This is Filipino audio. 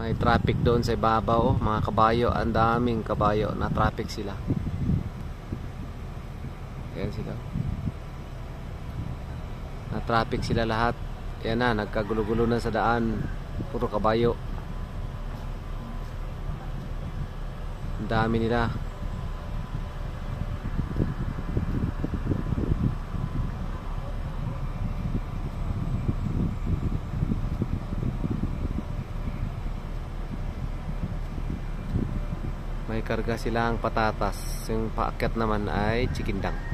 May traffic doon sa ibabaw, mga kabayo, ang daming kabayo, na traffic sila. Ayan sila. Na traffic sila lahat. Ayan na, nagkagulo-gulo na sa daan. Puro kabayo. Ang dami nila. May karga silang patatas. Yung paakyat naman ay chikindang.